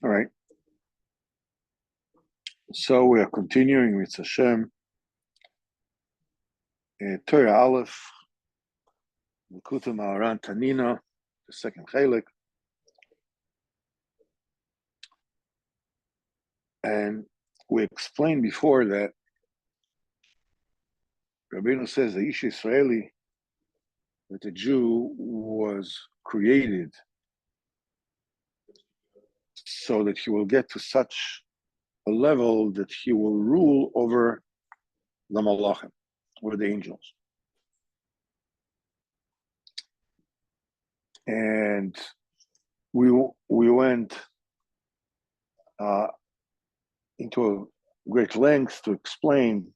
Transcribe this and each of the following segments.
All right. So we are continuing with Hashem, Torah Aleph, Likutey Moharan II, the second Chelik. And we explained before that Rabbeinu says the Ish Israeli, that the Jew was created so that he will get to such a level that he will rule over the Malachim, or the angels. And we went into a great length to explain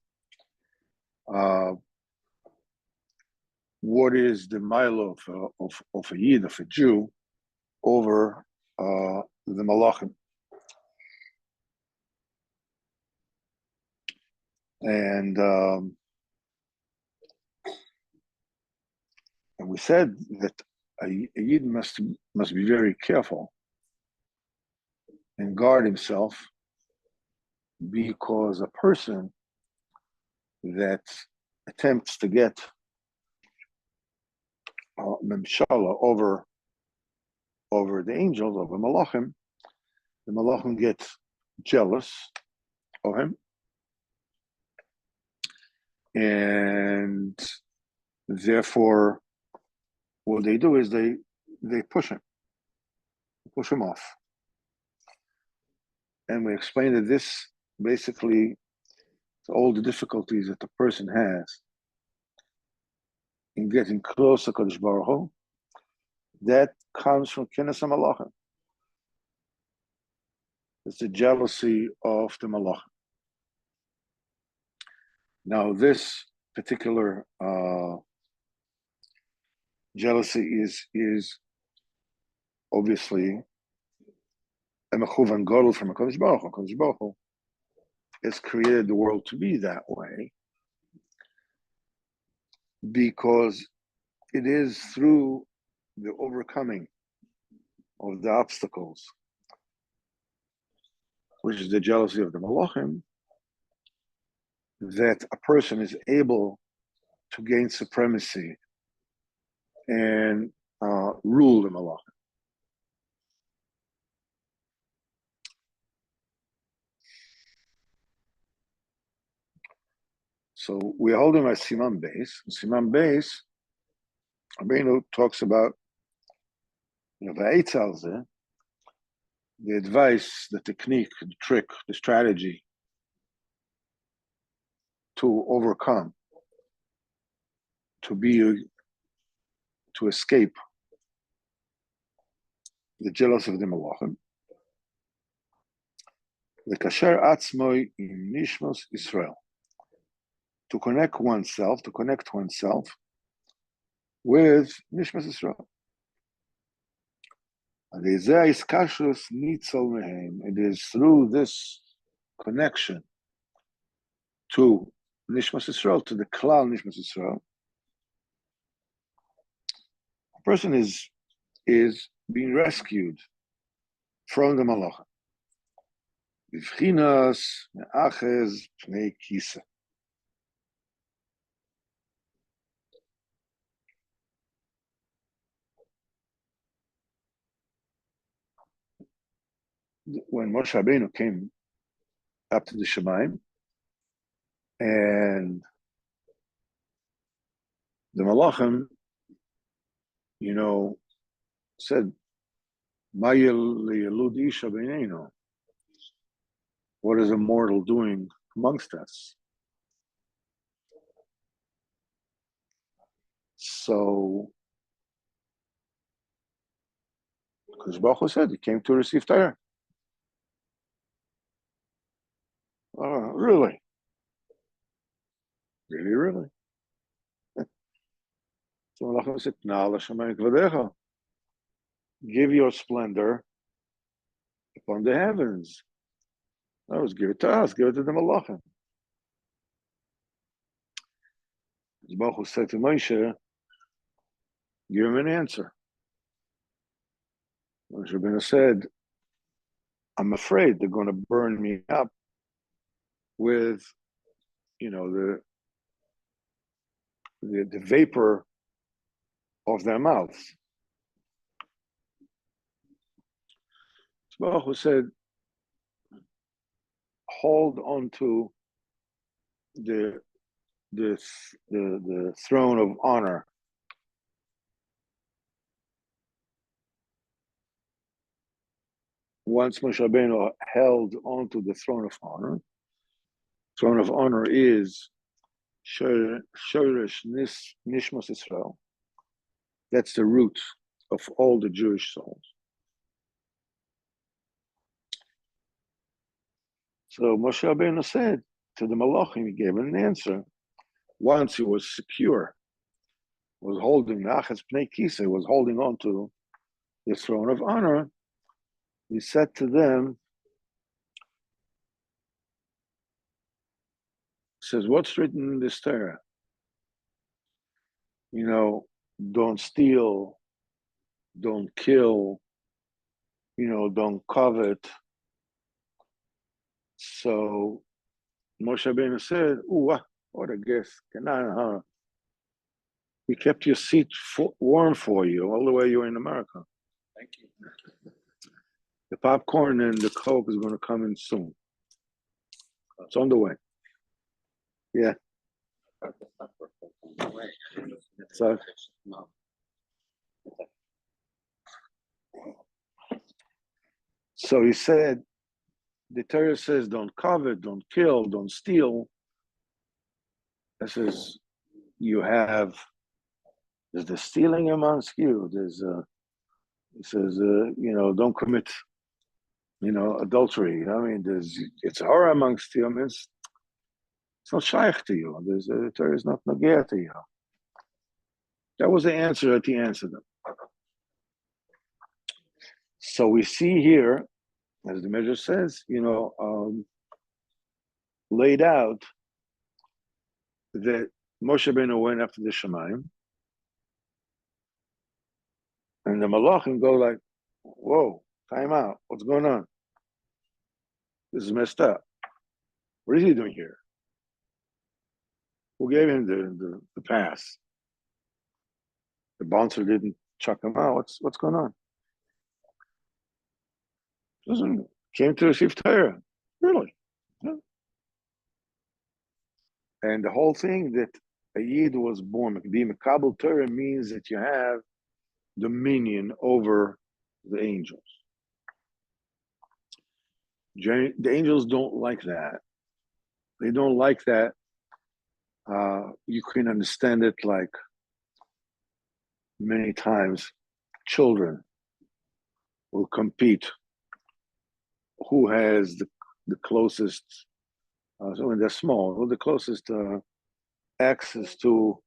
what is the milo of a Yid, of a Jew, over the Malachim. And we said that a Yid must be very careful and guard himself, because a person that attempts to get memshala over the angels, over Malachim, the Malachim get jealous of him, and therefore what they do is they push him off. And we explained that this basically, all the difficulties that the person has in getting close to Kadosh Baruch Hu, that comes from Kinnas HaMalachim. It's the jealousy of the Malachim. Now, this particular jealousy is obviously a mechuvan gadol from a Kadosh Baruch Hu. Kadosh Baruch Hu has created the world to be that way, because it is through the overcoming of the obstacles, which is the jealousy of the Malachim, that a person is able to gain supremacy and rule the Malachim. So we hold him as Siman Beis. Siman Beis, Rabbeinu talks about, the advice, the technique, the trick, the strategy to overcome, to escape the jealousy of the Malachim. The kasher atzmoi in nishmos Israel, to connect oneself with nishmos Israel. And it is through this connection to nishmos Israel, to the klal nishmos Israel, a person is being rescued from the Malachim. Bivchinas me'achez pnei kisa. When Moshe Rabbeinu came up to the Shemaim, and the Malachim, said, "Ma yelud isha b'neinu." What is a mortal doing amongst us? So, because Baruch Hu said he came to receive Torah. Really? Really? So Malachim said, "Na l'shamayim kvadecha." Give your splendor upon the heavens. That was, give it to us, give it to the Malachim. Baruch Hu said to Moshe, give him an answer. Moshe Rabbeinu said, I'm afraid they're going to burn me up with, the vapor of their mouths. Baruch Hu said, hold on to the throne of honor. Once Moshe Rabbeinu held onto the throne of honor is Shoresh Nishmas Israel. That's the root of all the Jewish souls. So Moshe Rabbeinu said to the Malachim, he gave an answer. Once he was secure, was holding Nachas Pnei Kisei, was holding on to the throne of honor, he said to them, says, what's written in this Torah? Don't steal, don't kill, don't covet. So Moshe Rabbeinu said, what a gift. We kept your seat warm for you all the way you were in America. Thank you. The popcorn and the Coke is going to come in soon. It's on the way. Yeah. So, he said, the Torah says, don't covet, don't kill, don't steal. It says, there's the stealing amongst you. It says, don't commit, adultery. It's horror amongst you. It's not shaykh to you. The Torah is not nagea to you. That was the answer that he answered them. So we see here, as the Medrash says, laid out that Moshe Rabbeinu went after the Shemayim, and the Malachim go like, whoa, time out, what's going on? This is messed up. What is he doing here? Who gave him the pass? The bouncer didn't chuck him out. What's going on? Came to receive Torah. Really? Yeah. And the whole thing that a Yid was born, being Makabel Torah, means that you have dominion over the angels. The angels don't like that. They don't like that. You can understand it like many times children will compete who has the closest, so when they're small, who the closest access to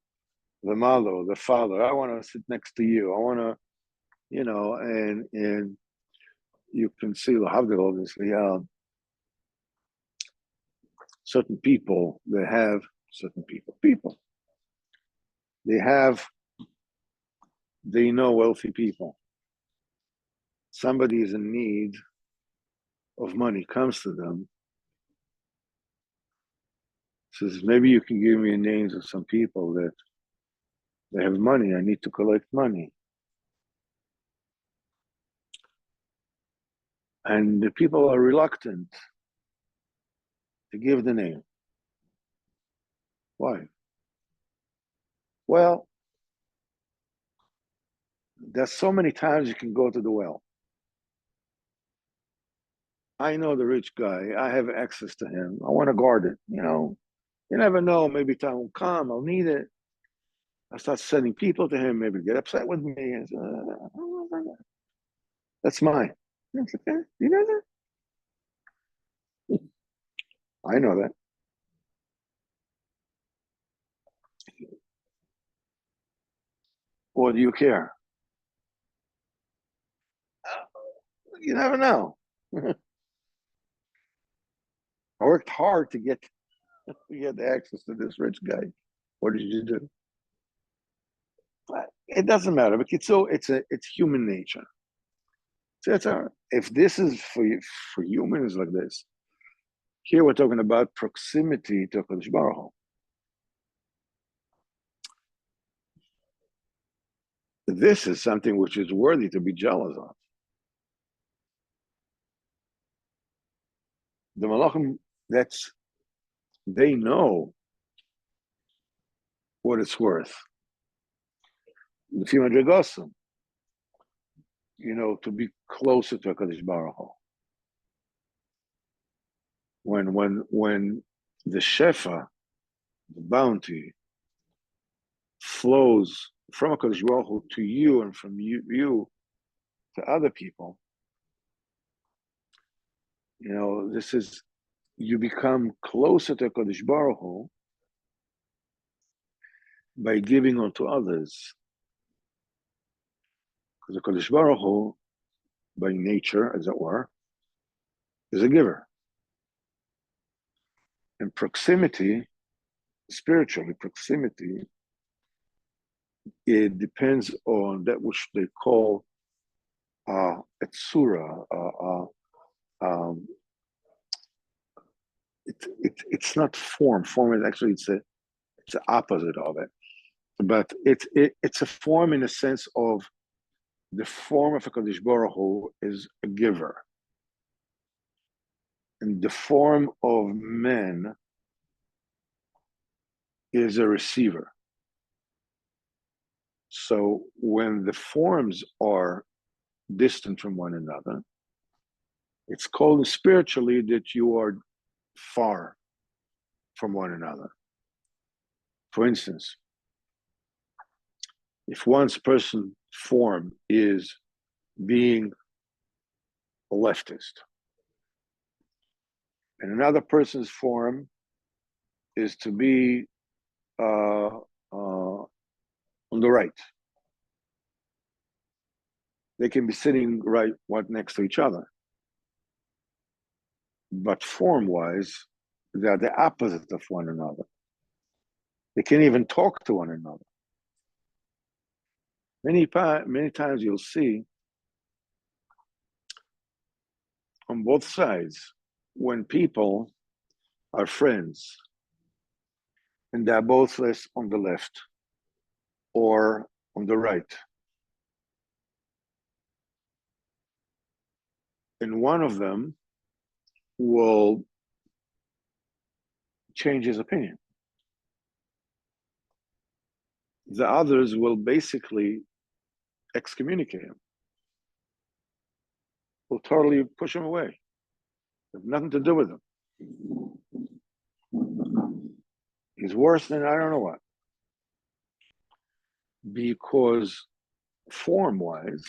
the mother or the father. I want to sit next to you. I want to, and you can see obviously certain people, they have certain people. They know wealthy people. Somebody is in need of money, comes to them, says, maybe you can give me names of some people that they have money. I need to collect money. And the people are reluctant to give the name. Why? Well, there's so many times you can go to the well. I know the rich guy. I have access to him. I want to guard it. You never know. Maybe time will come. I'll need it. I start sending people to him. Maybe get upset with me. And say, that's mine. That's okay. You know that? I know that. Or do you care? You never know. I worked hard to get access to this rich guy. What did you do? But it doesn't matter. But it's human nature. If this is for humans like this, here we're talking about proximity to HaKadosh Baruch Hu. This is something which is worthy to be jealous of. The Malachim, they know what it's worth. The few madrigosim, to be closer to HaKadosh Baruch Hu. When the shefa, the bounty, flows from HaKadosh Baruch Hu to you and from you to other people, this is, you become closer to HaKadosh Baruch Hu by giving unto others. Because HaKadosh Baruch Hu, by nature, as it were, is a giver. And proximity, spiritually, proximity, it depends on that which they call etsura. It's not form. Form is actually it's the opposite of it. But it's a form in the sense of the form of HaKadosh Baruch Hu is a giver. And the form of man is a receiver. So when the forms are distant from one another, it's called spiritually that you are far from one another. For instance, if one's person form is being a leftist, and another person's form is to be on the right, they can be sitting right next to each other. But form-wise, they are the opposite of one another. They can't even talk to one another. Many times you'll see on both sides, when people are friends and they're both on the left or on the right, and one of them will change his opinion, the others will basically excommunicate him, will totally push him away. They have nothing to do with him. He's worse than I don't know what. Because form-wise,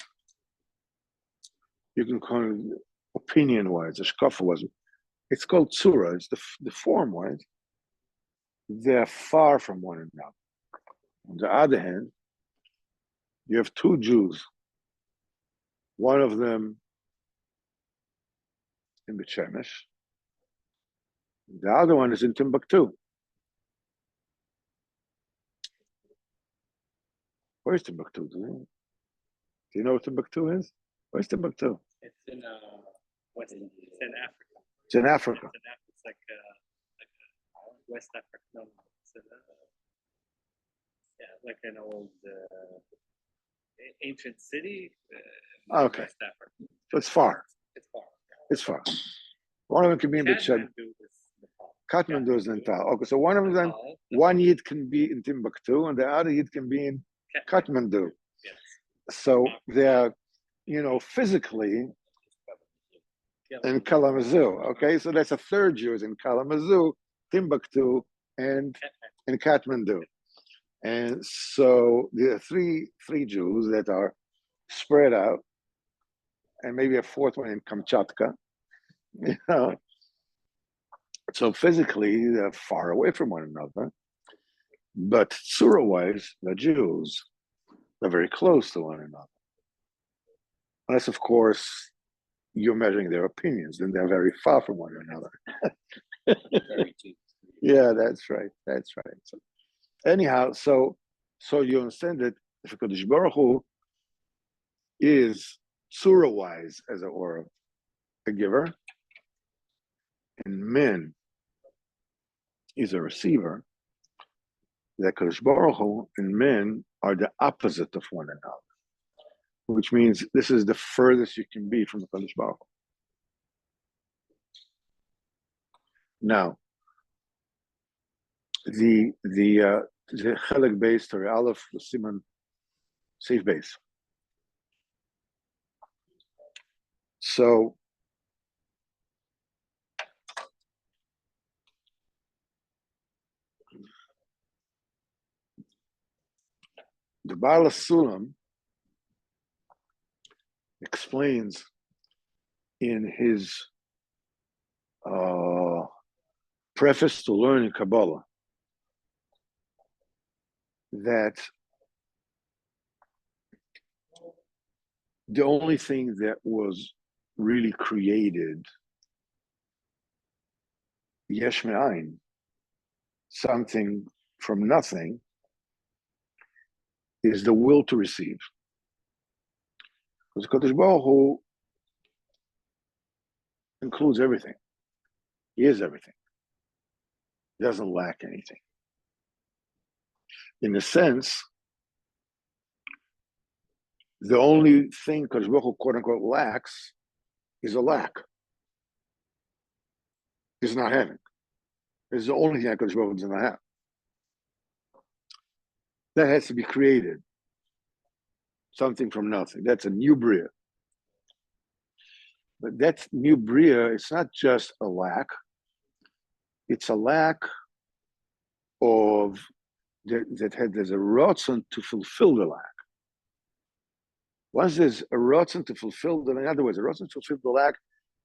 you can call it opinion-wise, ashkafa-wise, it's called tzura, it's the form-wise, they're far from one another. On the other hand, you have two Jews, one of them in Bet Shemesh, the other one is in Timbuktu. Where's Timbuktu? Do you know what Timbuktu is? Where's Timbuktu? It's in It's in Africa. It's in Africa. It's like West Africa. No, it's like an old ancient city. Okay. West Africa. So it's far. It's far. It's far. One of them can be in Bet Shemesh. Kathmandu is Nepal. Okay, so one of them, one Yid can be in Timbuktu, and the other Yid can be in Kathmandu. Yes. So they're, physically in Kalamazoo. Okay, so that's a third Jew is in Kalamazoo, Timbuktu, and in Kathmandu. And so there are three Jews that are spread out, and maybe a fourth one in Kamchatka. So physically, they're far away from one another. But tzura-wise, the Jews are very close to one another. Unless, of course, you're measuring their opinions, then they're very far from one another. Yeah, that's right. So, anyhow, so you understand that if HaKadosh Baruch Hu is surah-wise, as it were, a giver, and min is a receiver. That Kadosh Baruch Hu and min are the opposite of one another, which means this is the furthest you can be from the Kadosh Baruch Hu. Now, the Chelik base Torah Aleph the Siman safe base. So the Baal Sulam explains in his preface to learning Kabbalah that the only thing that was really created, yesh me'ayin, something from nothing, is the will to receive. Because Kadosh Baruch Hu includes everything. He is everything. He doesn't lack anything. In a sense, the only thing Kadosh Baruch Hu, quote unquote, lacks is a lack. He's not having. It's the only thing that Kadosh Baruch Hu does not have. That has to be created. Something from nothing. That's a new bria. But that new bria, it's not just a lack. It's a lack of there's a rotzen to fulfill the lack. Once there's a rotzen to fulfill in other words, a rotzen to fulfill the lack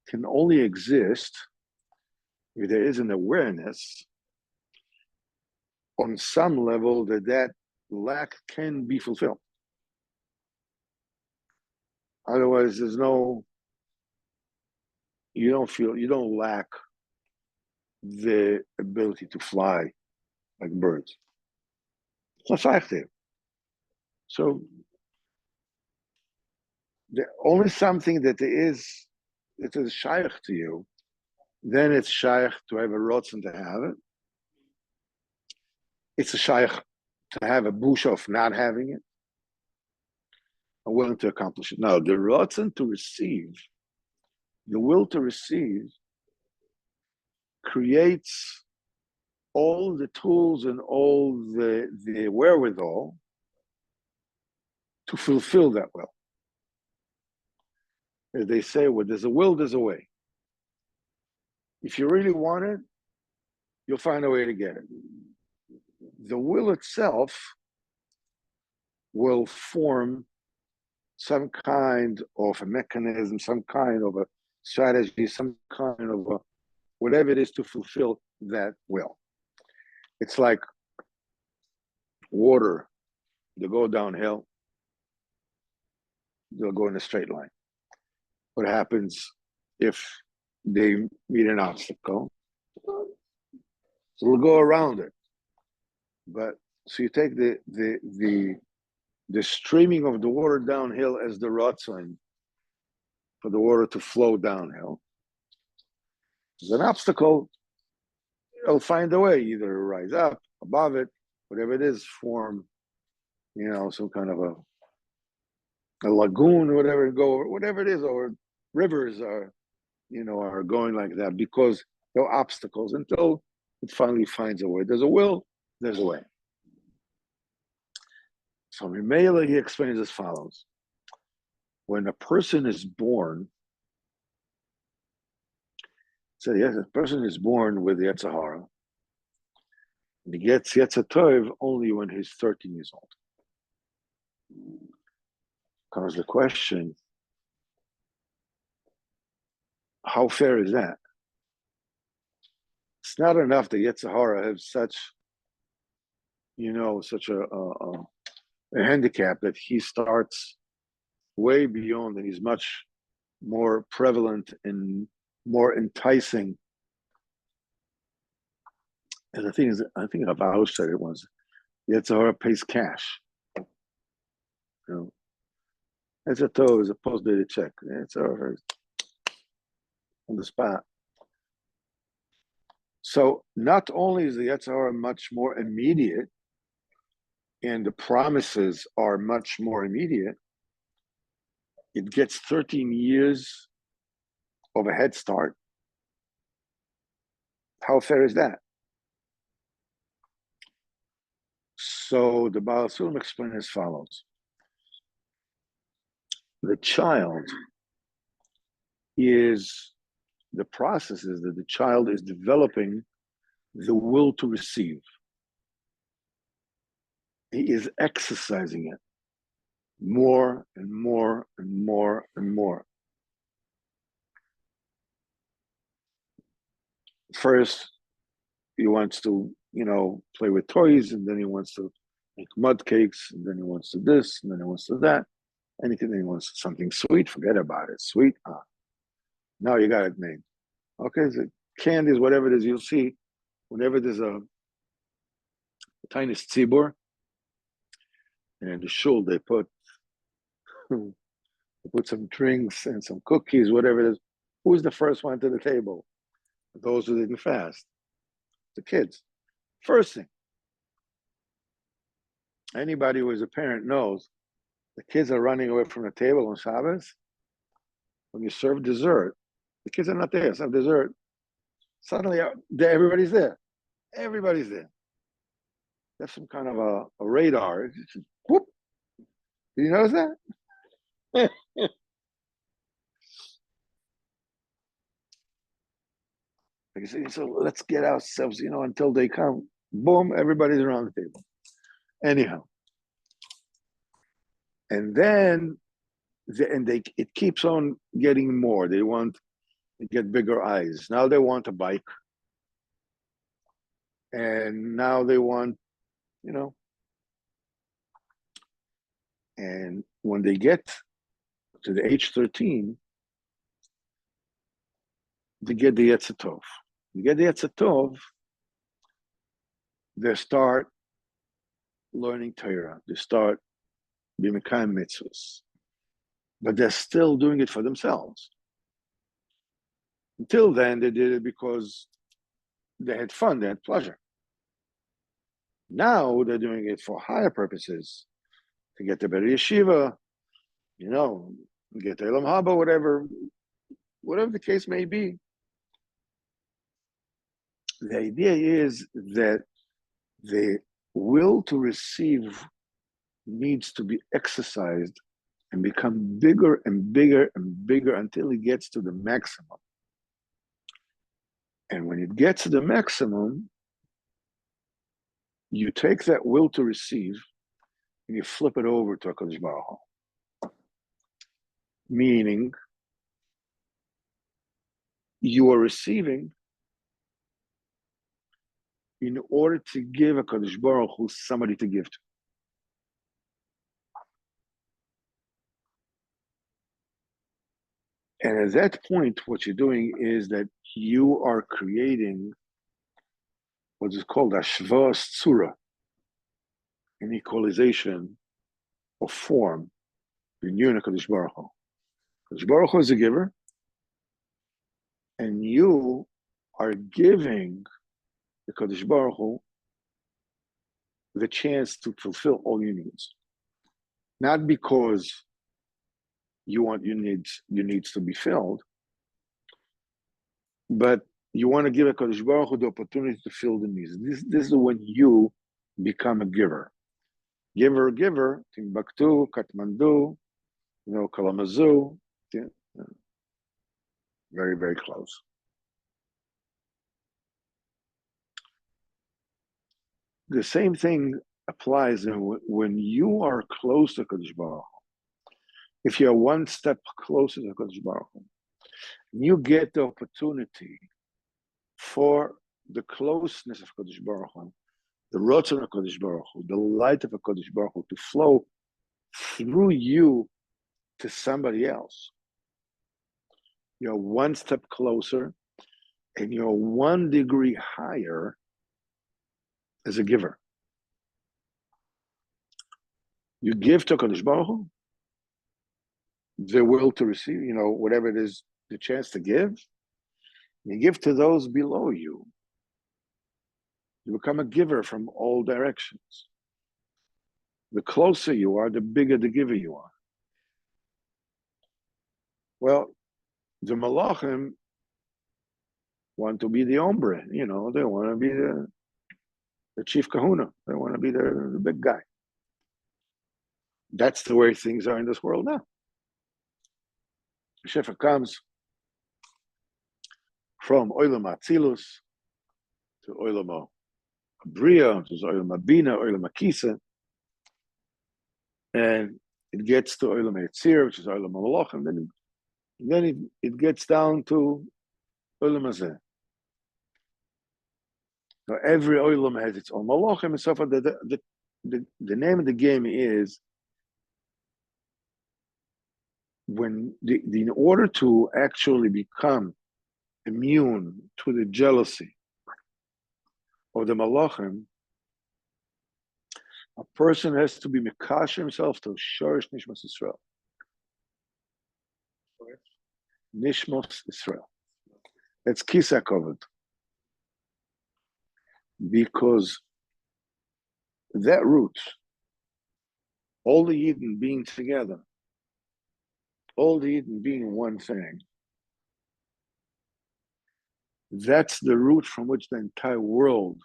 can only exist if there is an awareness on some level that lack can be fulfilled. Otherwise, you don't lack the ability to fly like birds. It's not shaykh to you. So the only something that is shaykh to you, then it's shaykh to have a rotzen to have it. It's a shaykh to have a busha of not having it. I'm willing to accomplish it. Now, the rotzen to receive, the will to receive, creates all the tools and all the wherewithal to fulfill that will. As they say, where there's a will, there's a way. If you really want it, you'll find a way to get it. The will itself will form some kind of a mechanism, some kind of a strategy, some kind of a whatever it is to fulfill that will. It's like water. They go downhill, they'll go in a straight line. What happens if they meet an obstacle? So they'll go around it. But so you take the streaming of the water downhill as the rotzen for the water to flow downhill. There's an obstacle, it'll find a way, either rise up, above it, whatever it is, form, some kind of a lagoon, whatever it is, or rivers are going like that because there are obstacles until it finally finds a way. There's a will, there's a way. So Mimela, he explains as follows. When a person is born, so yes, a person is born with Yetzer Hara, and he gets Yetzer Tov only when he's 13 years old. Comes the question, how fair is that? It's not enough that Yetzer Hara has such a handicap that he starts way beyond, and he's much more prevalent and more enticing. And the thing is, I think Abaush said it once, Yetzer Hara pays cash. It's a toe is a post-dated check. It's on the spot. So not only is the Yetzer Hara much more immediate, and the promises are much more immediate, it gets 13 years of a head start. How fair is that? So the Baal Sulam explains as follows. The child is, the process is that the child is developing the will to receive. He is exercising it more and more and more and more. First, he wants to, play with toys, and then he wants to make mud cakes, and then he wants to this, and then he wants to that. Anything he wants something sweet, forget about it. Sweet, now you got it made. Okay, so candies, whatever it is, you'll see whenever there's a tiny tzibur, and in the shul they put some drinks and some cookies, whatever it is. Who's the first one to the table? Those who didn't fast. The kids. First thing. Anybody who is a parent knows the kids are running away from the table on Shabbos. When you serve dessert, the kids are not there. Serve dessert. Suddenly, everybody's there. Everybody's there. There's some kind of a radar. It's just, whoop. Did you notice that? So let's get ourselves, until they come. Boom, everybody's around the table. Anyhow. And then, it keeps on getting more. They want to get bigger eyes. Now they want a bike. And now they want, and when they get to the age 13, they get the Yetzer Tov. They get the Yetzer Tov, they start learning Torah. They start b'mekayim mitzvahs. But they're still doing it for themselves. Until then, they did it because they had fun, they had pleasure. Now they're doing it for higher purposes, to get the better yeshiva, get the Elam Haba, whatever the case may be. The idea is that the will to receive needs to be exercised and become bigger and bigger and bigger until it gets to the maximum. And when it gets to the maximum, you take that will to receive and you flip it over to HaKadosh Baruch Hu. Meaning, you are receiving in order to give HaKadosh Baruch Hu somebody to give to. And at that point, what you're doing is that you are creating what is called Ashvas Tzura, an equalization of form in you and HaKadosh Baruch Hu. HaKadosh Baruch Hu is a giver, and you are giving the HaKadosh Baruch Hu the chance to fulfill all your needs. Not because you want your needs to be filled, but you want to give HaKadosh Baruch Hu the opportunity to fill the needs. This is when you become a giver. Giver, Timbuktu, Kathmandu, Kalamazoo, very, very close. The same thing applies when you are close to HaKadosh Baruch Hu. If you're one step closer to HaKadosh Baruch Hu, you get the opportunity for the closeness of HaKadosh Baruch Hu, the Ratzon of HaKadosh Baruch Hu, the light of HaKadosh Baruch Hu to flow through you to somebody else. You're one step closer and you're 1 degree higher as a giver. You give to HaKadosh Baruch Hu, the will to receive, whatever it is, the chance to give. You give to those below you. You become a giver from all directions. The closer you are, the bigger the giver you are. Well, the malachim want to be the hombre, they want to be the chief kahuna. They want to be the big guy. That's the way things are in this world now. The Shefa comes from Olam Atzilus to Olam Bria, to Olam Bina, Olam Akisa, and it gets to Olam Yetzir, which is Olam Malachim, and then it gets down to Olam Hazeh. So every Olam has its own Malachim, and so forth. The name of the game is when in order to actually become immune to the jealousy of the Malachim, a person has to be mekash himself to Shorish Nishmas Israel. Nishmas Israel. That's Kisa covered. Because that root, all the Yidden being together, all the Yidden being one thing, that's the root from which the entire world,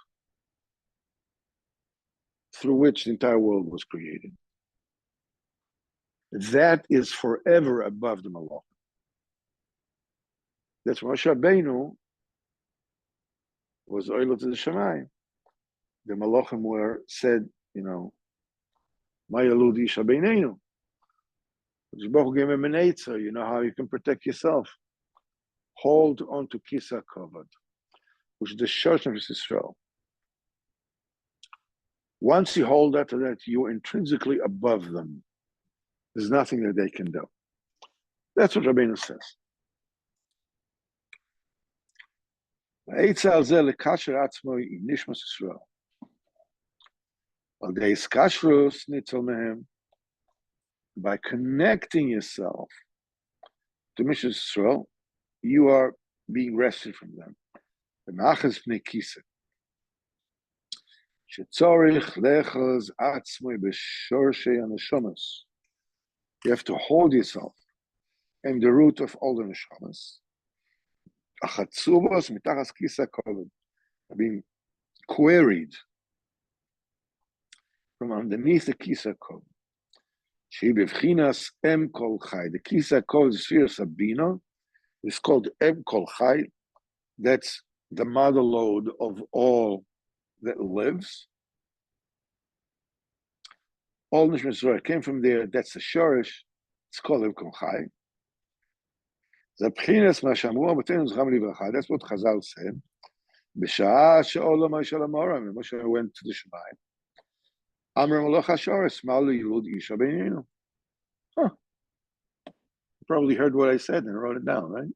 through which the entire world was created. That is forever above the Malach. That's why Moshe Rabbeinu was oiled to the Shemayim. The Malachim were said, Ma yalud isha beinenu. Baruch gave him an eitzah, how you can protect yourself. Hold on to Kisa Kavod, which is the Shosh of Israel. Once you hold that to that, you're intrinsically above them. There's nothing that they can do. That's what Rabbeinu says. Eitzah al zeh lekasher atzmo nishmas Israel. Al deis kashrus nitzel mehem. By connecting yourself to Mishmas Israel, you are being rescued from them. B'machas b'nei kisa. Shetzorich lechaz atzmoi b'shorshei haneshamos. You have to hold yourself in the root of all the neshamas. Achatzuvos mitachas kisa kavod. Being queried from underneath the kisa kavod. Shebevchinas em kol chai. The kisa kavod sphere sabina is called em kol chai. That's the mother lode of all that lives. All Nishmas Yisrael came from there. That's the shorish. It's called em kol chai. That's what Chazal said. B'sha'ah she'olam Moshe Moharan, when Moshe went to the Shemayim, Amar Malach HaShoresh, Mal Yilud Isha Beinenu. You probably heard what I said and wrote it down, right?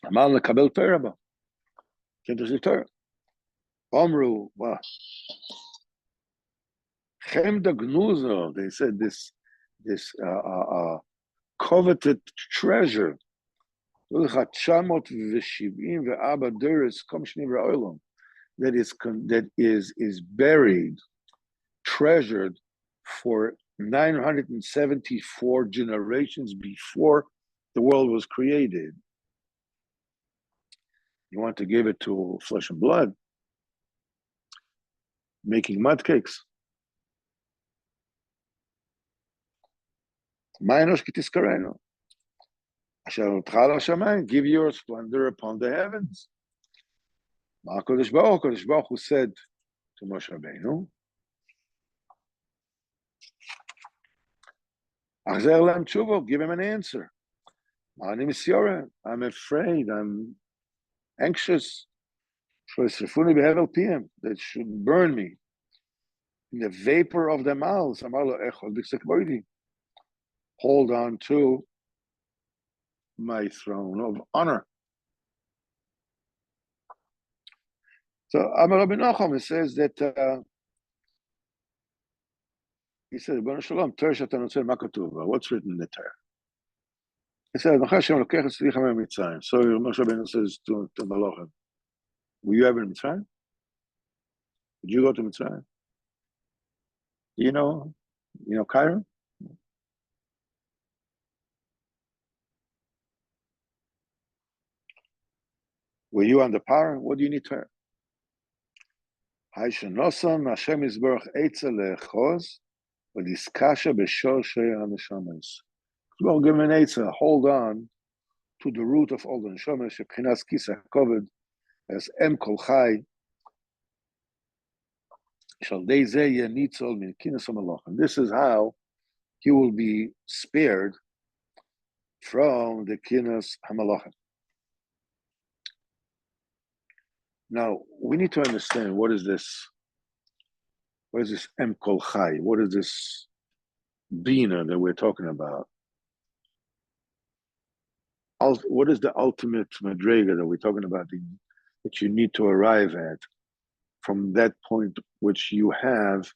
Amal lekabel Torah ba. Came to the Torah. Amru, wow. Chem da gnuzo, they said this coveted treasure. That is buried, treasured for 974 generations before the world was created. You want to give it to flesh and blood, making mud cakes. Give your splendor upon the heavens. Kodesh Baruch Hu said to Moshe Rabbeinu, give him an answer. I'm afraid, I'm anxious. That should burn me in the vapor of their mouths. Hold on to my throne of honor. So Amar Rabbi Nachum says that He said, "Ribono shel olam, Torah she'ata notzer, ma katuv ba? What's written in the Torah?" He said, "Anochi Hashem lokech et tzricha mitzrayim." So Moshe Rabbeinu says to Malachim, "Were you ever in Mitzrayim? Did you go to Mitzrayim? You know Cairo? Were you under power? What do you need Torah? Hashem Yisborach Eitza le'echoz v'diskasha b'shorshei haneshamas." Well, give him an Eitza. Hold on to the root of all the neshamas. Shebchinas kisa kovid as em kol chai shal dei zeh yeh nitzol min kinas hamalachim. This is how he will be spared from the kinas hamalachim. Now, we need to understand what is this Em Kol Chai? What is this Bina that we're talking about? What is the ultimate Madrega that we're talking about that you need to arrive at from that point which you have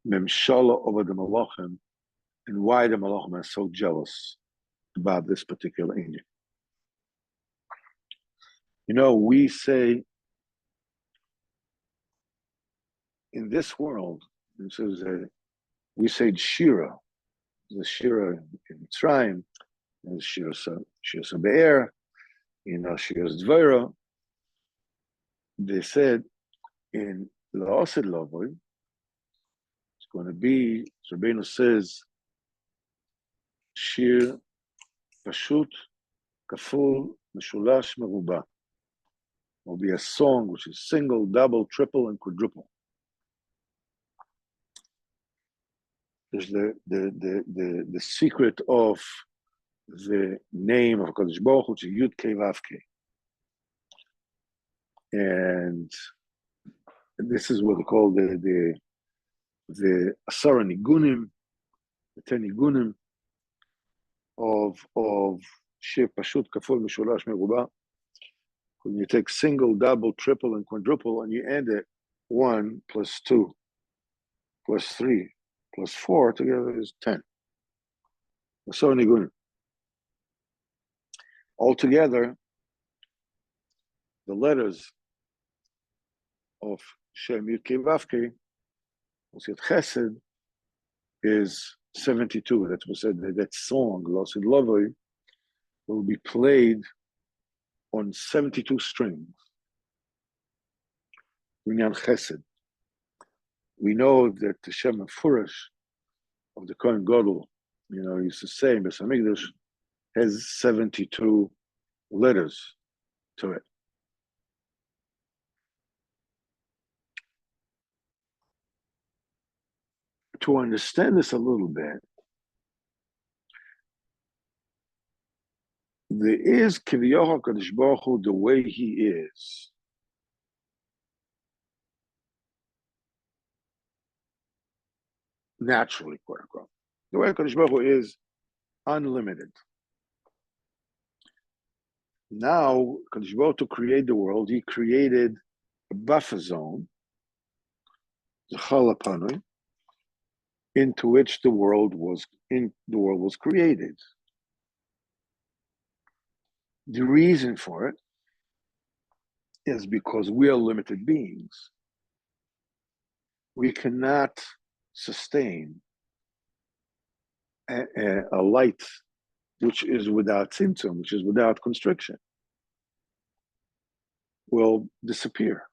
Memshala over the Malachim, and why the Malachim are so jealous about this particular angel? We say in this world, we say Shira, the Shira in Mitzrayim, and Shira Be'er, Shira Dvora. They said in La'osid Lavoy, it's going to be, Rabbeinu says, Shir Pashut Kaful Meshulash Meruba. Will be a song which is single, double, triple, and quadruple. There's the secret of the name of Kadosh Baruch Hu, which is Yud Kei Vav Kei, and this is what they call the Asara Nigunim, the 10 Nigunim of Shir Pashut Kaful Meshulash Meruba. When you take single, double, triple, and quadruple, and you add it, 1 plus 2 plus 3 plus 4 together is 10. So Nigunim. Altogether, the letters of Shem Yud Kei Vav Kei, Chesed, is 72. That's what said that song, L'Osid Lovoi, will be played on 72 strings. Minyan Chesed. We know that the Shem Furish of the Kohen Gadol, used to say in Beis Hamikdash, has 72 letters to it. To understand this a little bit, there is Kivyocha Kadosh Baruch Hu the way he is. Naturally, quote unquote. The way Kadosh Baruch Hu is unlimited. Now, Kadosh Baruch Hu, to create the world, he created a buffer zone, the Chalapanui, into which the world was created. The reason for it is because we are limited beings. We cannot sustain a light which is without symptom, which is without constriction, will disappear.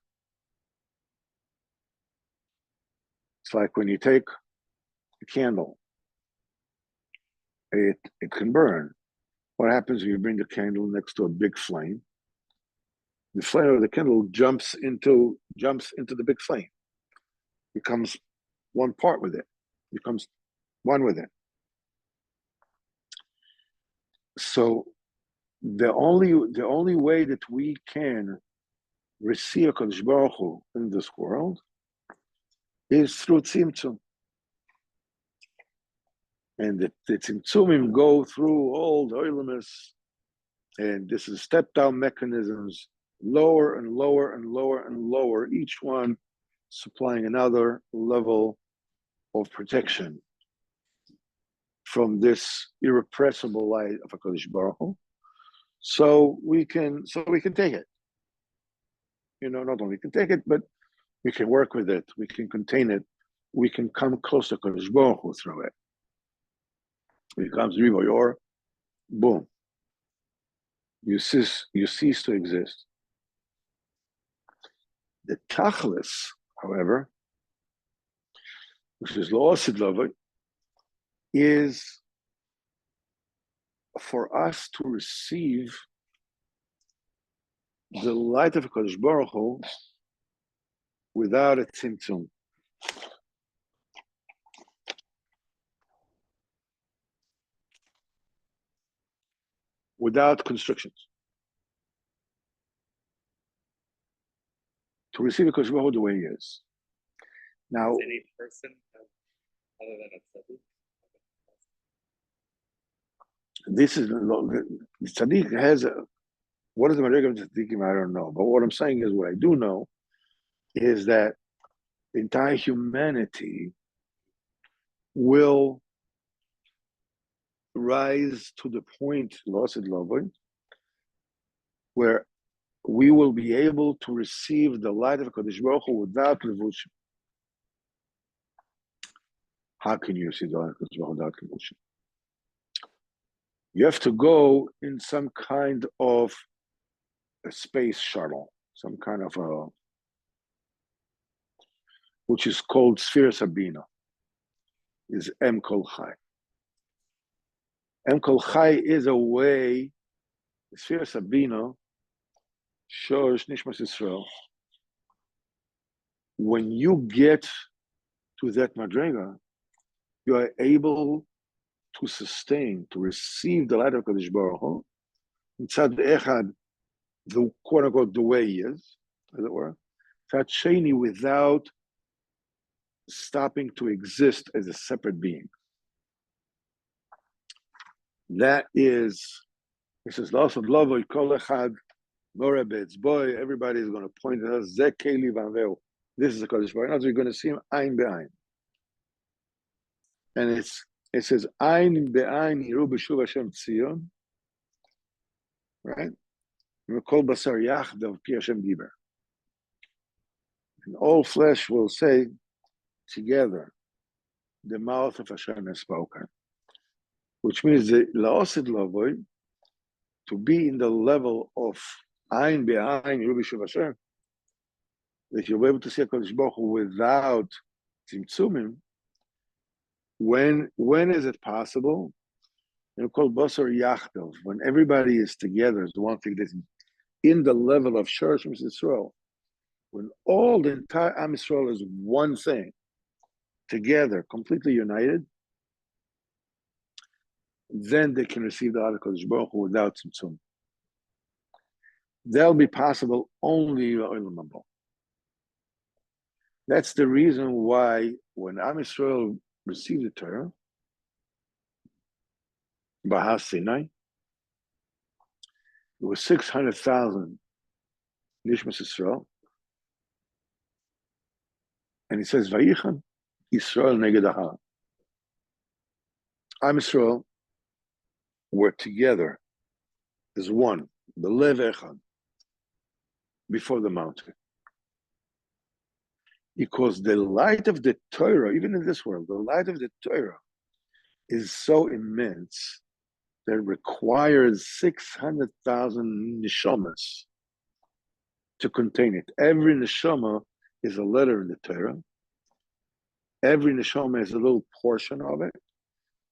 It's like when you take a candle, it can burn. What happens when you bring the candle next to a big flame? The flame of the candle jumps into the big flame, becomes one part with it, becomes one with it. So the only way that we can receive Kadosh Baruch Hu in this world is through tzimtzum. And the tzimtzumim go through all the oilimus, and this is step-down mechanisms, lower and lower and lower and lower, each one supplying another level of protection. from this irrepressible light of HaKadosh Baruch Hu, so we can take it. Not only can take it, but we can work with it. We can contain it. We can come close to HaKadosh Baruch Hu through it. It becomes Rivoyor, boom. You cease to exist. The Tachlis, however, which is Lo'osid Lavoi, is for us to receive the light of HaKadosh Baruch Hu without a tzimtzum. Without constrictions. To receive HaKadosh Baruch Hu the way he is. Now, Does any person other than a tzaddik? this is the tzaddik has what is the madriga of tzaddikim? I don't know, but what I'm saying is, what I do know is that the entire humanity will rise to the point, Losid Lovoi, where we will be able to receive the light of HaKadosh Baruch Hu without levushim. How can you receive the light of HaKadosh Baruch Hu without levushim? You have to go in some kind of a space shuttle, some kind of a, which is called Sphere Sabina, is Em Kol Chai. Em Kol Chai is a way, Sphere Sabina, Shosh Nishmas Yisrael. When you get to that madrega, you are able to sustain, to receive the light of Kadosh Baruch Hu, Tzad Echad, the quote unquote the way he is, as it were, Tzad Sheni, without stopping to exist as a separate being. That is, this is loss of love, Kol Echad, Morebetz, boy, everybody is going to point at us, Zeh Keli Vanveu. This is the Kadosh Baruch Hu. You're going to see him Ein Be'ain. And it says, Ein Be'ain Yiru B'shuv Hashem Tzion, right? Kol Basar Yachdav Pi Hashem Diber. And all flesh will say together, the mouth of Hashem has spoken. Which means the La'osid Lavoy, to be in the level of Ein Be'ain Yiru B'shuv Hashem, that you'll be able to see HaKadosh Baruch Hu without Tzimtzumim. When is it possible? Called Basar Yachtov, when everybody is together, is the one thing that's in the level of Shorosh Yisrael, when all the entire Am Yisrael is one thing, together, completely united, then they can receive the HaKadosh Baruch Hu without Tzimtzum. That'll be possible only in Olam Haba. That's the reason why when Am Yisrael received the Torah, Bahas Sinai, there was 600,000 Nishmas Yisrael, and he says, Vayichan Yisrael neged Ahar. Am Yisrael were together as one, the Lev Echad, before the mountain. Because the light of the Torah, even in this world, the light of the Torah is so immense that it requires 600,000 neshamas to contain it. Every neshama is a letter in the Torah. Every neshama is a little portion of it.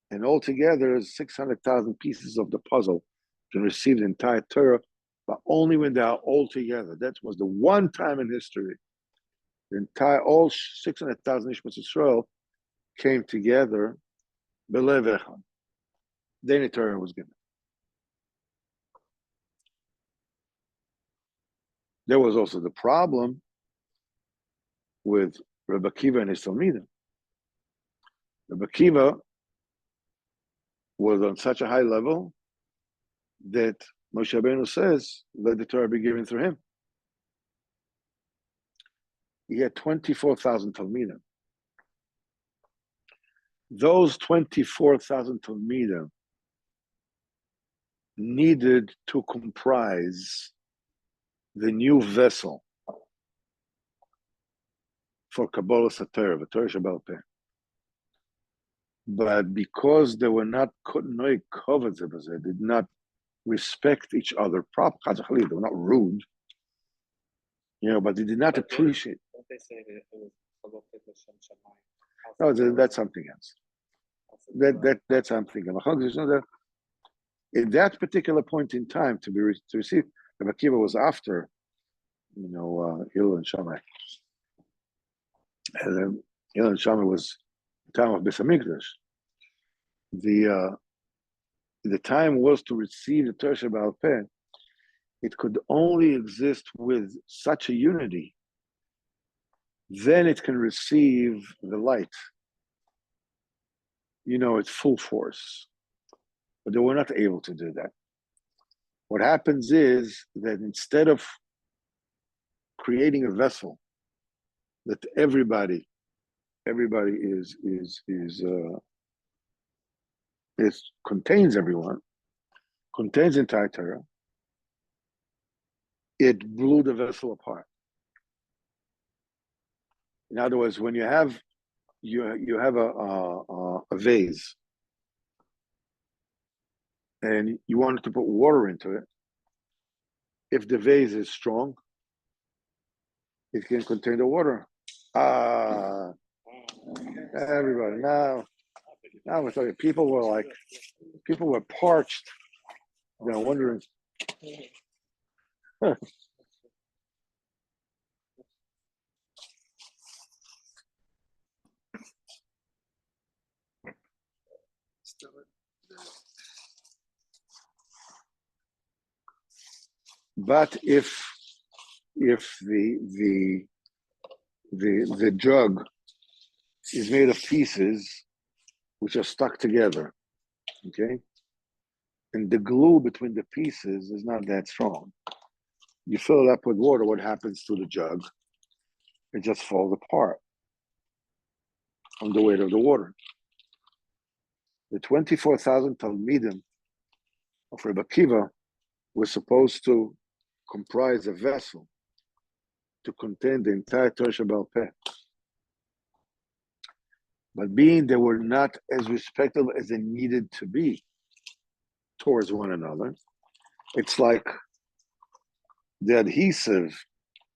And altogether, 600,000 pieces of the puzzle can receive the entire Torah, but only when they are all together. That was the one time in history. The entire, all 600,000 Nishmas Yisrael came together, Belev Echad. Then the Torah was given. There was also the problem with Rabbi Akiva and his Talmidim. Rabbi Akiva was on such a high level that Moshe Rabbeinu says, let the Torah be given through him. He had 24,000 Talmidim. those 24,000 Talmidim needed to comprise the new vessel for Kabbalah Satorah, the Torah Shabbal Peh. But because they were not covered, they did not respect each other properly. They were not rude, but they did not appreciate. Don't they say that it was Chalokit L'Shem Shamayim? No, that's something else. That's something else. In that particular point in time, to receive, the Akiva was after, Hillel and Shammai. And then Hillel and Shammai was the time of Beis Hamikdash. The time was to receive the Torah Shabbal Peh. It could only exist with such a unity. Then it can receive the light, at full force. But they were not able to do that. What happens is that instead of creating a vessel that everybody contains everyone, contains the entire Torah, it blew the vessel apart. In other words, when you have a vase and you want to put water into it, if the vase is strong, it can contain the water. Everybody now we're talking. People were parched. They're wondering. But if the jug is made of pieces which are stuck together, okay, and the glue between the pieces is not that strong, you fill it up with water, what happens to the jug? It just falls apart from the weight of the water. The 24,000 Talmidim of Rebbe Akiva were supposed to comprise a vessel to contain the entire Torah Shabbal Peh. But being they were not as respectable as they needed to be towards one another, it's like the adhesive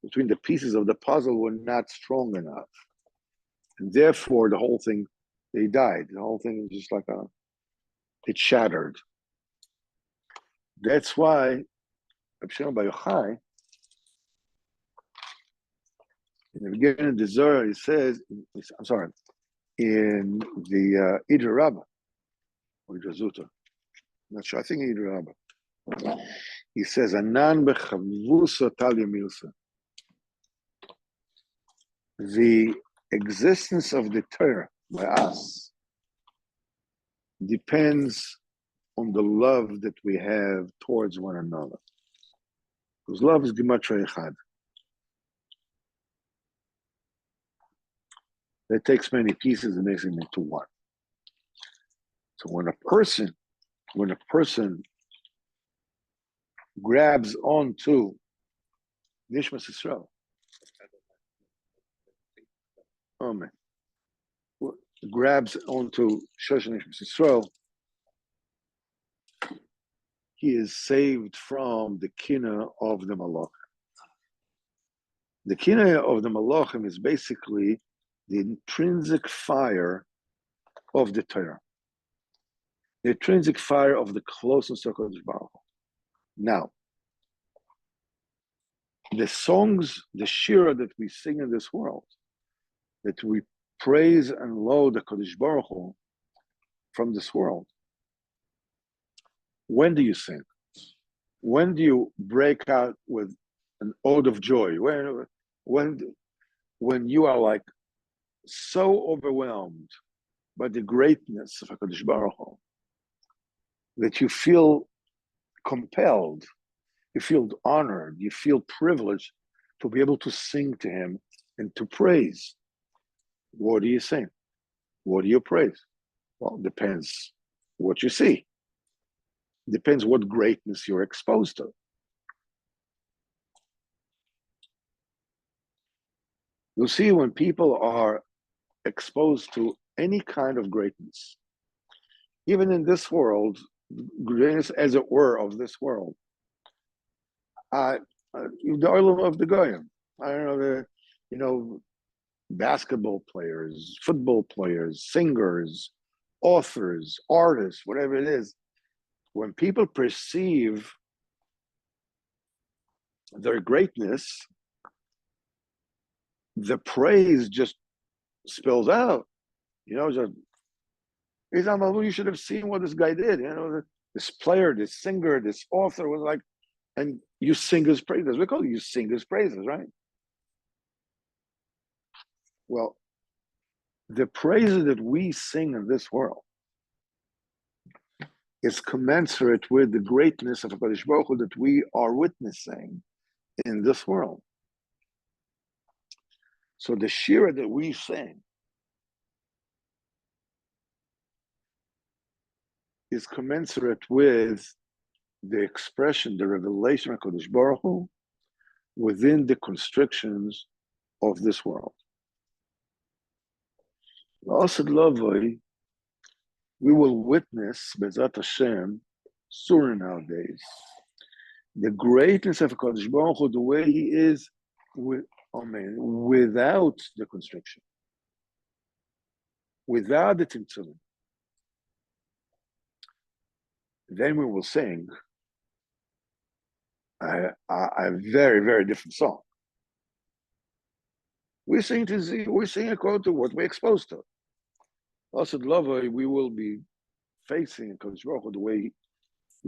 between the pieces of the puzzle were not strong enough. And therefore, the whole thing, they died. The whole thing is just like it shattered. That's why Reb Shimon Bar Yochai, in the beginning of the Zohar, he says, in the Idra Rabbah, or Idra Zuta, I'm not sure, I think Idra Rabbah, he says, Anan bechavusa tal yamilsa. The existence of the Torah by us depends on the love that we have towards one another. Because love is Gematria Echad. It takes many pieces and makes them into one. So when a person grabs onto Nishmas Yisrael, grabs onto Shosh Nishmas Yisrael, he is saved from the kina of the Malachim. The kina of the Malachim is basically the intrinsic fire of the Torah, the intrinsic fire of the closeness of HaKadosh Baruch Hu. Now, the songs, the shira that we sing in this world, that we praise and laud the HaKadosh Baruch Hu from this world, when do you sing? When do you break out with an ode of joy? When you are like so overwhelmed by the greatness of HaKadosh Baruch Hu that you feel compelled, you feel honored, you feel privileged to be able to sing to him and to praise. What do you sing? What do you praise? Well, depends what you see. Depends what greatness you're exposed to. You see, when people are exposed to any kind of greatness, even in this world, greatness as it were of this world, the oil of the goyim. I don't know, basketball players, football players, singers, authors, artists, whatever it is. When people perceive their greatness, the praise just spills out. Just you should have seen what this guy did. This player, this singer, this author was like, and you sing his praises. We call it you sing his praises, right? Well, the praises that we sing in this world is commensurate with the greatness of HaKadosh Baruch Hu that we are witnessing in this world. So the shira that we sing is commensurate with the expression, the revelation of HaKadosh Baruch Hu within the constrictions of this world. Also, we will witness, Bezat Hashem, sooner nowadays, the greatness of HaKadosh Baruch Hu, the way He is without the constriction, without the tzimtzum. Then we will sing a very, very different song. We sing according to what we're exposed to. Also, we will be facing HaKadosh Baruch Hu the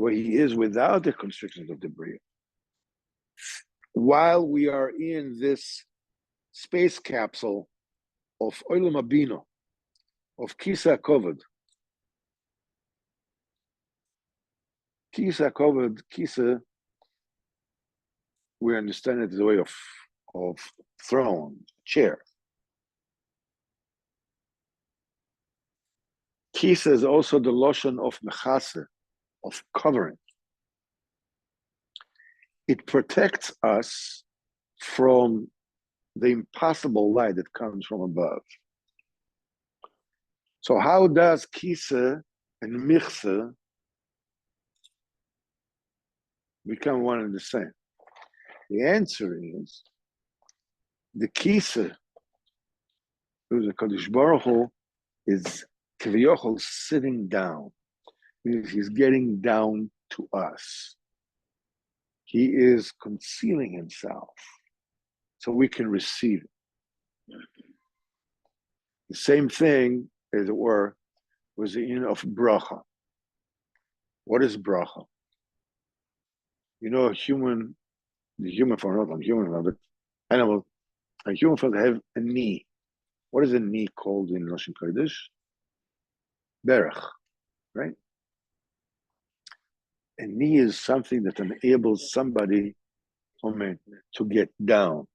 way He is without the constrictions of the Bria. While we are in this space capsule of Olam Abino, of Kisa Kovad. Kisa Kovad, Kisa, we understand it as a way of throne, chair. Kisa is also the lotion of mechase, of covering. It protects us from the impossible light that comes from above. So how does Kisa and Michse become one and the same? The answer is the Kisa, who's a Kadosh Baruch Hu, is Kviyochel sitting down. He's getting down to us. He is concealing himself so we can receive it. The same thing, as it were, was the union of bracha. What is bracha? The human form, not on human level, animal, a human form have a knee. What is a knee called in Russian Kodesh? Berach, right? A knee is something that enables somebody to get down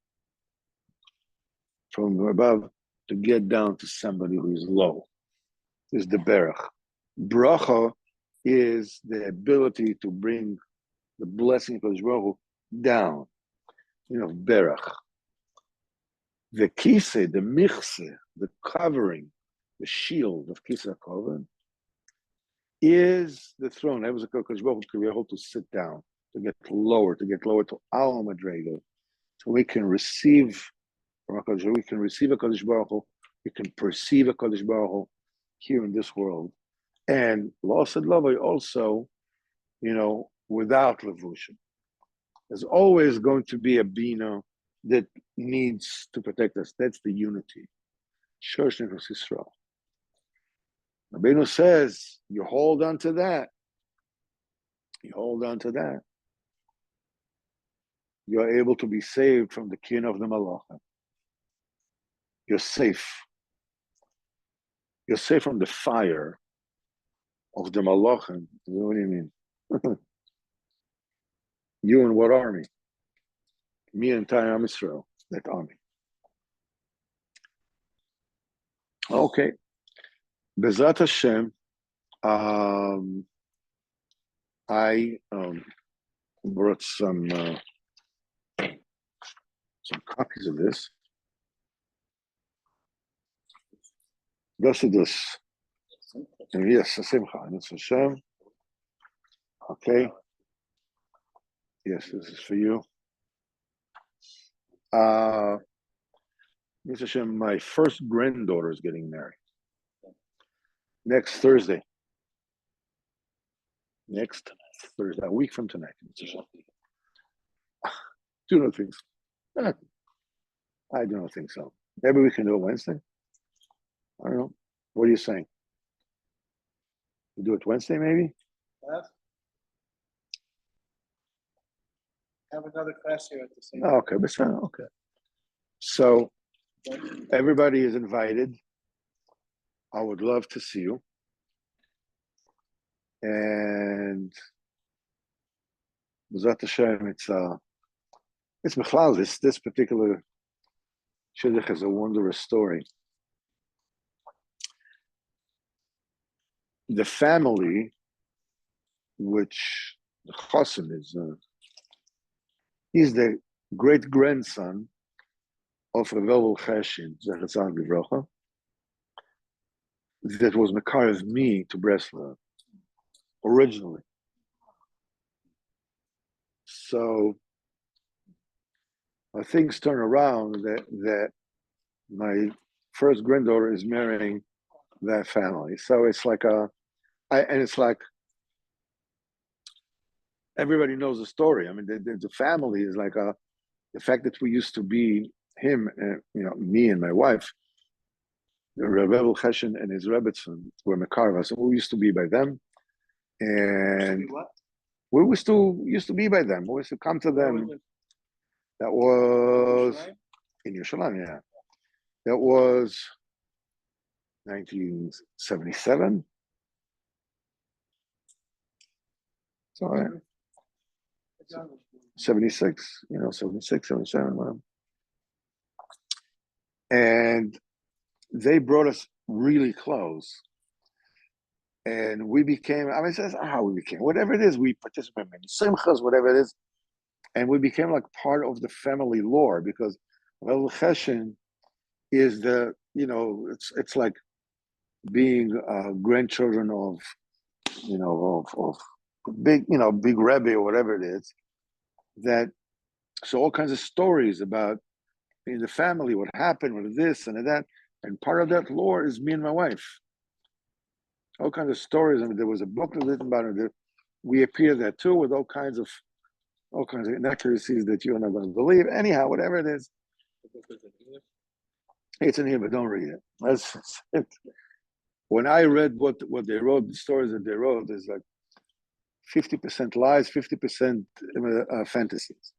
from above, to get down to somebody who is low. This is the berach. Bracha is the ability to bring the blessing of Kodesh Baruch Hu down. Berach. The kise, the michse, the covering, the shield of Kisa Koven is the throne. That was a Kodesh Baruch Hu to be able to sit down, to get lower to Al Madrego, so we can receive from HaKadosh. We can receive a Kodesh Baruch Hu, we can perceive a Kodesh Baruch Hu here in this world. And Lost Lovay also, without Levushim. There's always going to be a Bina that needs to protect us. That's the unity. Shosh Nefesh Yisrael. Rabbeinu says, you hold on to that. You hold on to that. You're able to be saved from the kin of the Malachim. You're safe. You're safe from the fire of the Malachim. What do you mean? You and what army? Me and entire Am Yisrael, that army. Okay. Bezrat Hashem, I brought some copies of this. This. Yes, Simcha. It's Hashem. Okay. Yes, this is for you. Mr. Hashem, my first granddaughter is getting married next Thursday. Next Thursday, a week from tonight. Do not think so. I do not think so. Maybe we can do it Wednesday. I don't know. What are you saying? We do it Wednesday, maybe? Yes. Have another class here at the same time. Okay, but okay. So everybody is invited. I would love to see you. And B'ezrat Hashem, it's Bechlal. This particular shidduch is a wondrous story. The family, which the Chassan is, he's the great grandson of Rav Cheshin, Zechatzal Livrocha, that was Mekarev me to Breslau originally. So things turn around that my first granddaughter is marrying that family. So it's like it's like everybody knows the story. I mean, the family is like the fact that we used to be him, me and my wife, Rebbe Cheshin and his Rebbetzin were Mekarva, so we used to be by them, and we used to be by them. We used to come to them. That was in Yerushalayim, yeah. That was 1977. Sorry. 76, 76, 77. Whatever. And they brought us really close. And we became, I mean, it says how we became, whatever it is, we participate in simchas, whatever it is. And we became like part of the family lore because Rav Cheshin is it's like being grandchildren of big Rebbe or whatever it is. So all kinds of stories about in the family, what happened with this and that. And part of that lore is me and my wife. All kinds of stories. I mean, there was a book written about it. We appear there too with all kinds of inaccuracies that you're not going to believe. Anyhow, whatever it is. It's in here, but don't read it. That's it. When I read what they wrote, the stories that they wrote, there's like 50% lies, 50% fantasies.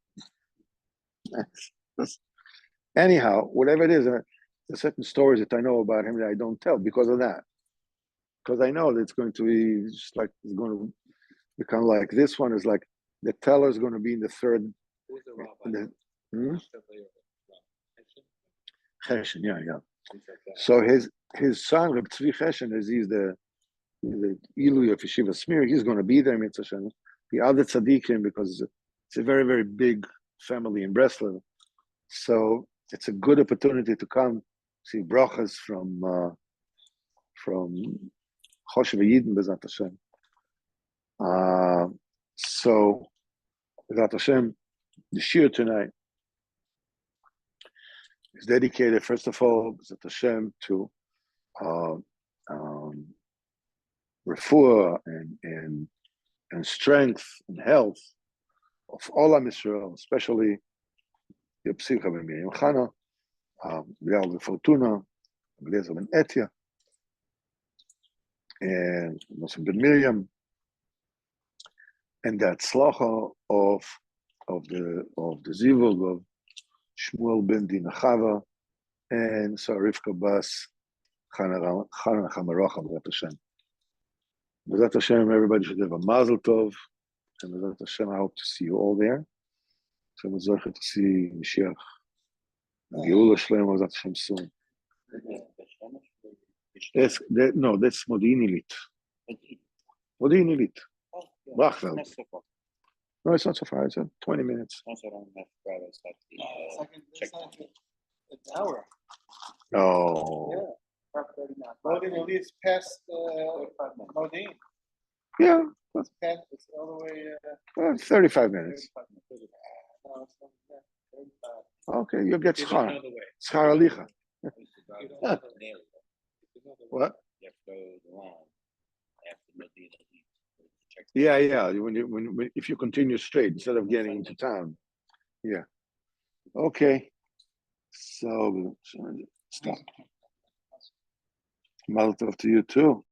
Anyhow, whatever it is, there's certain stories that I know about him that I don't tell because of that. Because I know that it's going to be just like it's going to become like this one is like the teller is going to be in the third. Who's the rabbi? Cheshin, yeah. So his son, Reb Tzvi Cheshin, he's the Ilui of Yeshiva Smir. He's going to be there, Mitzvah Shem. The other tzaddikim, because it's a very, very big family in Breslau. So it's a good opportunity to come see brachas from Choshev Yidin B'ezrat Hashem. So B'ezrat Hashem, the shir tonight is dedicated, first of all, B'ezrat Hashem, to refuah and strength and health of all Am Yisrael, especially Yom Simcha ben Miriam Chana, Lial ben Fortuna, Eliezer ben Etia, and Moshe ben Miriam, and that tzlacha of the zivug of Shmuel ben Dina Chava and so Rivka Bas Chana Chamarocha B'ezrat Hashem. B'ezrat Hashem, everybody should have a mazel tov, and B'ezrat Hashem, I hope to see you all there. So I'm sorry to see Mashiach and Geula Shlema B'ezrat Hashem soon. That's Modi'in Ilit. Modi'in Ilit. Bachfeld. Not so far. No, it's not so far. It's 20 minutes. Also don't have to drive us at the Second, checkpoint. an hour. Oh, Modine at least past, Modine. yeah, It's past, it's all the way, 35 minutes. 35 minutes. No, it's not that, 35. Okay, you'll get You don't schar. know the way. Schar alicha. I used to drive You to don't have the nail. What? You have to go the line after Medina. Check. Yeah. When if you continue straight instead of getting into town. Yeah. Okay. So stop. Mazel tov to you too.